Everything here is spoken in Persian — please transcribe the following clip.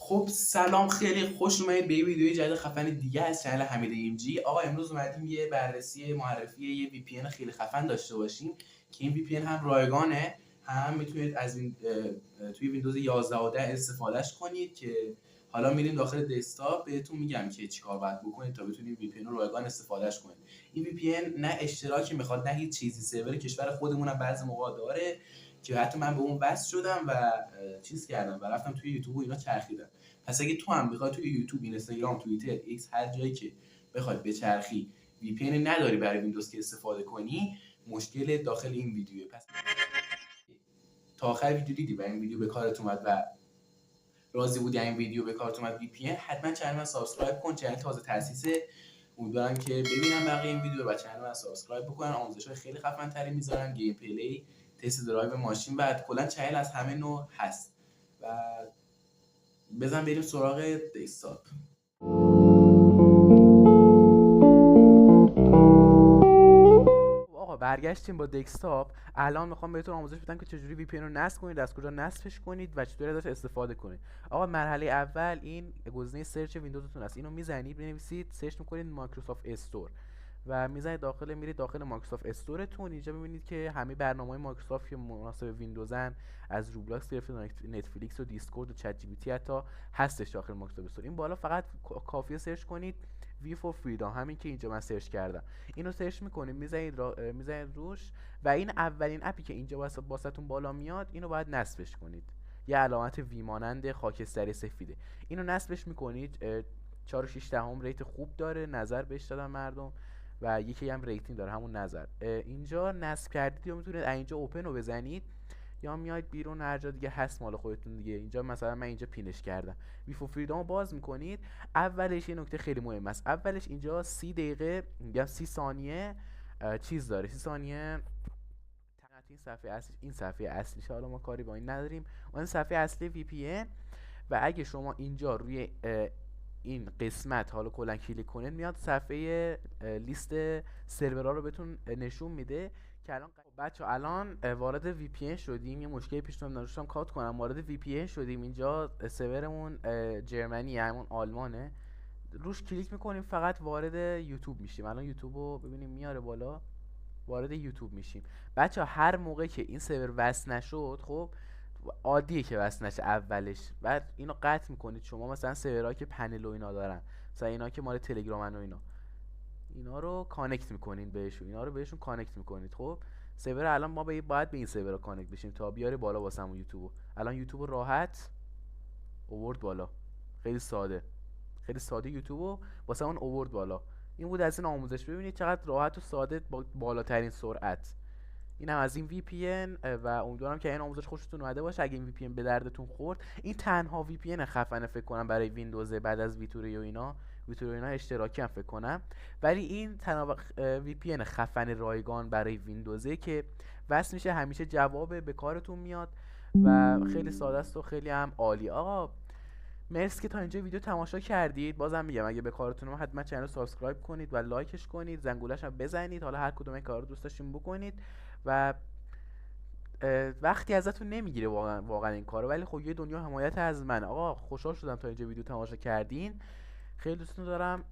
خب سلام، خیلی خوش اومدید به یه ویدیوی جدید خفن دیگه از چنل حمید ایم جی. آقا امروز اومدیم یه بررسی معرفی یه وی پی ان خیلی خفن داشته باشیم که این وی پی ان هم رایگانه، هم میتونید از توی ویندوز 11 و 10 استفادهش کنید که حالا میریم داخل دسکتاپ بهتون میگم که چیکار باید بکنید تا بتونید وی پی ان رو رایگان استفادهش کنید. این وی پی ان نه اشتراکی میخواد نه هیچ چیزی، سرور کشور خودمون هم بعضی موقع داره که حتی من به اون وصل شدم و چیز کردم و رفتم توی یوتیوب و اینا چرخیدم. پس اگه تو هم بخوای توی یوتیوب، اینستاگرام، توییتر، ایکس، هر جایی که بخواد بچرخی وی پی ان نداری برای ویندوز که استفاده کنی، مشکل داخل این ویدیوه. پس تا آخر ویدیو دیدی و این ویدیو به کارت اومد و راضی بودی این ویدیو به کارت اومد وی پی ان، حتما چنل من سابسکرایب کن. چنل تازه تاسیسه، امیدوارم که ببینم بقیه این ویدیو و چنل من سابسکرایب بکنن. آموزش‌های خیلی خفن تری میذارم، گیم پلی، تست درایو ماشین و کلا چنل از همه نوع هست. و بزن بریم سراغ دسکتاپ. آقا برگشتیم با دسکتاپ. الان میخوام بهتون آموزش بدم که چجوری وی پی ان رو نصب کنید، از کجا نصبش کنید و چطوری ازش استفاده کنید. آقا مرحله اول این گزینه سرچ ویندوزتون است، اینو میزنید، بنویسید سرچ میکنید مایکروسافت استور و میزنید داخل، میرید داخل مایکروسافت استورتون. اینجا ببینید که همه برنامه‌های مایکروسافت که مناسب ویندوزن، از روبلاکس گرفته نتفلیکس و دیسکورد و چت جی پی تی حتی هستش داخل مایکروسافت استور. این بالا فقط کافیه سرچ کنید وی فور فریدام، همین که اینجا من سرچ کردم. اینو سرچ میکنید، میزنید روش و این اولین اپی که اینجا واسهتون بالا میاد اینو باید نصبش کنید. یه علامت وی مانند خاکستری سفیده، اینو نصبش میکنید. 4.6 ریت خوب داره، نظر بهش دادن مردم و یکی هم ریتینگ داره، همون نظر. اینجا نصب کردید یا میتونید اینجا اوپن رو بزنید یا میاید بیرون هر جا دیگه هست مال خودتون دیگه. اینجا مثلا من اینجا پینش کردم. وی فور فریدام رو باز میکنید. اولش یه نکته خیلی مهم است، اولش اینجا 30 دقیقه میگم 30 ثانیه چیز داره، 30 ثانیه این صفحه اصلی، این صفحه اصلیشه، حالا ما کاری با این نداریم، اون صفحه اصلی وی پی ان. و اگه شما اینجا روی این قسمت حالا کلا کلیک کنید، میاد صفحه لیست سرورها رو بهتون نشون میده که الان بچه الان وارد وی پی ان شدیم. یه مشکلی پیش اومد نداشتم کات کنم، وارد وی پی ان شدیم. اینجا سرورمون جرمنی، همون آلمانه. روش کلیک میکنیم فقط وارد یوتیوب میشیم. الان یوتیوب رو ببینیم میاره بالا، وارد یوتیوب میشیم. بچه هر موقع که این سرور وصل نشد، خب عادیه که وصل نشه اولش، بعد اینو قطع میکنید. شما مثلا سرورها که پنل و اینا دارن، مثلا اینا که مال تلگرامن و اینا رو کانکت میکنین بهشون، اینا رو بهشون کانکت میکنید. خب سرور الان ما باید به این سرور کانکت بشیم تا بیاره بالا واسمون یوتیوب. الان یوتیوب راحت اوورد بالا، خیلی ساده، خیلی ساده یوتیوب واسمون اوورد بالا. این بود از این آموزش. ببینید چقدر راحت و ساده با بالاترین سرعت. اینم از این وی پی ان و امیدوارم که این آموزش خوشتون اومده باشه. اگه این وی پی ان به دردتون خورد، این تنها وی پی ان خفنه فکر کنم برای ویندوز بعد از ویتوری و اینا. ویتوری و اینا اشتراکی هم فکر کنم، ولی این تنها وی پی ان خفن رایگان برای ویندوزه که وصل میشه، همیشه جواب به کارتون میاد و خیلی ساده است و خیلی هم عالی. آقا مرسی که تا اینجا ویدیو تماشا کردید. بازم میگم اگه به کارتون اومد حتما چنل رو سابسکرایب کنید و لایکش کنید، زنگولش هم بزنید، حالا هر کدوم این کارا رو دوست داشتین بکنید. و وقتی ازتون نمیگیره واقعا این کارو، ولی خب یه دنیا حمایت از من. آقا خوشحال شدم تا اینجا ویدیو تماشا کردین، خیلی دوستتون دارم.